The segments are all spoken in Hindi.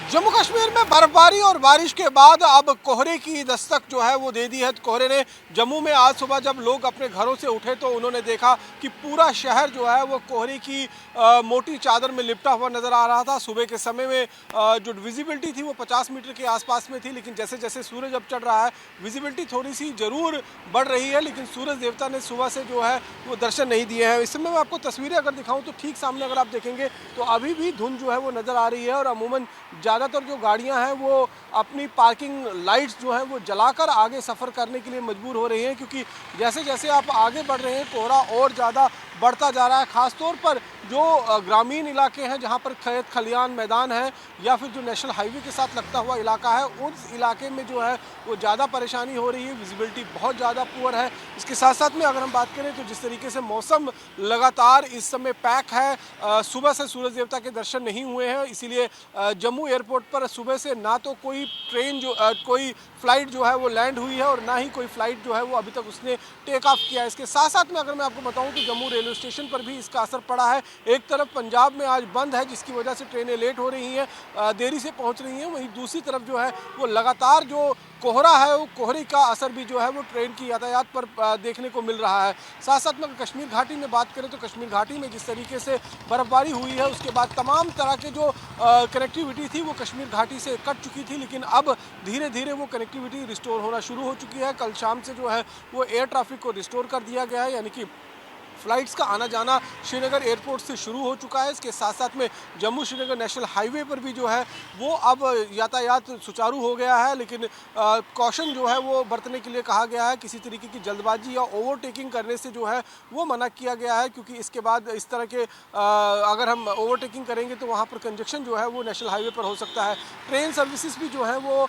जम्मू कश्मीर में बर्फबारी और बारिश के बाद अब कोहरे की दस्तक जो है वो दे दी है। कोहरे ने जम्मू में आज सुबह जब लोग अपने घरों से उठे तो उन्होंने देखा कि पूरा शहर जो है वो कोहरे की मोटी चादर में लिपटा हुआ नजर आ रहा था। सुबह के समय में जो विजिबिलिटी थी वो 50 मीटर के आसपास में थी, लेकिन जैसे जैसे सूरज अब चढ़ रहा है विजिबिलिटी थोड़ी सी जरूर बढ़ रही है, लेकिन सूरज देवता ने सुबह से जो है वो दर्शन नहीं दिए हैं। इस समय मैं आपको तस्वीरें अगर दिखाऊं तो ठीक सामने अगर आप देखेंगे तो अभी भी धुंध जो है वो नजर आ रही है और अमूमन ज़्यादातर जो गाड़ियां हैं वो अपनी पार्किंग लाइट्स जो हैं वो जलाकर आगे सफ़र करने के लिए मजबूर हो रही हैं, क्योंकि जैसे जैसे आप आगे बढ़ रहे हैं कोहरा और ज़्यादा बढ़ता जा रहा है। ख़ासतौर पर जो ग्रामीण इलाके हैं जहां पर खेत खलियान मैदान है या फिर जो नेशनल हाईवे के साथ लगता हुआ इलाका है, उस इलाके में जो है वो ज़्यादा परेशानी हो रही है। विजिबिलिटी बहुत ज़्यादा पुअर है। इसके साथ साथ में अगर हम बात करें तो जिस तरीके से मौसम लगातार इस समय पैक है, सुबह से सूरज देवता के दर्शन नहीं हुए हैं, इसीलिए जम्मू एयरपोर्ट पर सुबह से ना तो कोई ट्रेन कोई फ़्लाइट जो है वो लैंड हुई है और ना ही कोई फ़्लाइट जो है वो अभी तक उसने टेक ऑफ किया है। इसके साथ साथ में अगर मैं आपको बताऊं तो जम्मू रेलवे स्टेशन पर भी इसका असर पड़ा है। एक तरफ पंजाब में आज बंद है जिसकी वजह से ट्रेनें लेट हो रही हैं, देरी से पहुंच रही हैं, वहीं दूसरी तरफ जो है वो लगातार जो कोहरा है वो कोहरे का असर भी जो है वो ट्रेन की यातायात पर देखने को मिल रहा है। साथ साथ में कश्मीर घाटी में बात करें तो कश्मीर घाटी में जिस तरीके से बर्फबारी हुई है उसके बाद तमाम तरह के जो कनेक्टिविटी थी वो कश्मीर घाटी से कट चुकी थी, लेकिन अब धीरे धीरे वो कनेक्टिविटी रिस्टोर होना शुरू हो चुकी है। कल शाम से जो है वो एयर ट्रैफिक को रिस्टोर कर दिया गया है, यानी कि फ्लाइट्स का आना जाना श्रीनगर एयरपोर्ट से शुरू हो चुका है। इसके साथ साथ में जम्मू श्रीनगर नेशनल हाईवे पर भी जो है वो अब यातायात सुचारू हो गया है, लेकिन कॉशन जो है वो बरतने के लिए कहा गया है। किसी तरीके की जल्दबाजी या ओवरटेकिंग करने से जो है वो मना किया गया है, क्योंकि इसके बाद इस तरह के अगर हम ओवरटेकिंग करेंगे तो वहाँ पर कंजक्शन जो है वो नेशनल हाईवे पर हो सकता है। ट्रेन सर्विसेज भी जो है वो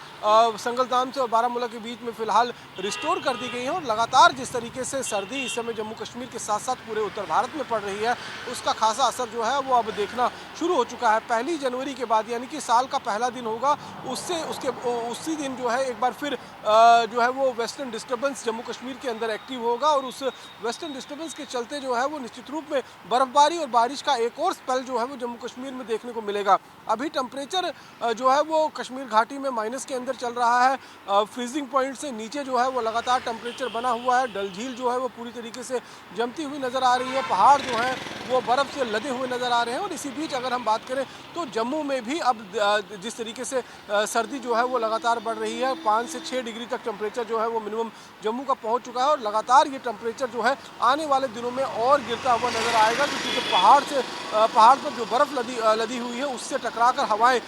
संगलदाम से और बारामूला के बीच में फ़िलहाल रिस्टोर कर दी गई हैं और लगातार जिस तरीके से सर्दी इस समय जम्मू कश्मीर के साथ साथ पूरे उत्तर भारत में पड़ रही है उसका खासा असर जो है वो अब देखना शुरू हो चुका है। 1 जनवरी के बाद यानी कि साल का पहला दिन होगा, उसी दिन जो है एक बार फिर जो है वो वेस्टर्न डिस्टर्बेंस जम्मू कश्मीर के अंदर एक्टिव होगा और उस वेस्टर्न डिस्टर्बेंस के चलते जो है वो निश्चित रूप में बर्फबारी और बारिश का एक और स्पेल जो है वो जम्मू कश्मीर में देखने को मिलेगा। अभी टेम्परेचर जो है वो कश्मीर घाटी में माइनस के अंदर चल रहा है, फ्रीजिंग पॉइंट से नीचे जो है वो लगातार टेम्परेचर बना हुआ है। डल झील जो है वो पूरी तरीके से जमती हुई नज़र आ रही है, पहाड़ जो हैं वो बर्फ़ से लदे हुए नज़र आ रहे हैं और इसी बीच अगर हम बात करें तो जम्मू में भी अब जिस तरीके से सर्दी जो है वो लगातार बढ़ रही है। 5 से 6 डिग्री तक टेम्परेचर जो है वो मिनिमम जम्मू का पहुंच चुका है और लगातार ये टेम्परेचर जो है आने वाले दिनों में और गिरता हुआ नज़र आएगा, क्योंकि जो पहाड़ पर जो बर्फ़ लदी हुई है उससे टकराकर हवाएं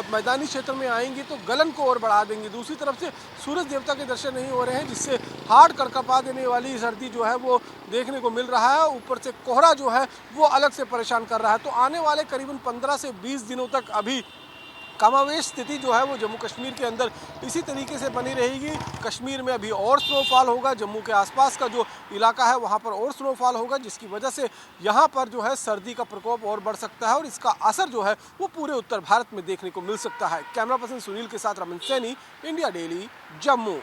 मैदानी क्षेत्र में आएंगी तो गलन को और बढ़ा देंगी। दूसरी तरफ से सूरज देवता के दर्शन नहीं हो रहे हैं, जिससे हार्ड करकपा देने वाली सर्दी जो है वो देखने को मिल रहा है। ऊपर से कोहरा जो है वो अलग से परेशान कर रहा है। तो आने वाले करीबन 15 से 20 दिनों तक अभी कमावेश स्थिति जो है वो जम्मू कश्मीर के अंदर इसी तरीके से बनी रहेगी। कश्मीर में अभी और स्नोफॉल होगा, जम्मू के आसपास का जो इलाका है वहाँ पर और स्नोफॉल होगा, जिसकी वजह से यहाँ पर जो है सर्दी का प्रकोप और बढ़ सकता है और इसका असर जो है वो पूरे उत्तर भारत में देखने को मिल सकता है। कैमरा पर्सन सुनील के साथ रमन सैनी, इंडिया डेली, जम्मू।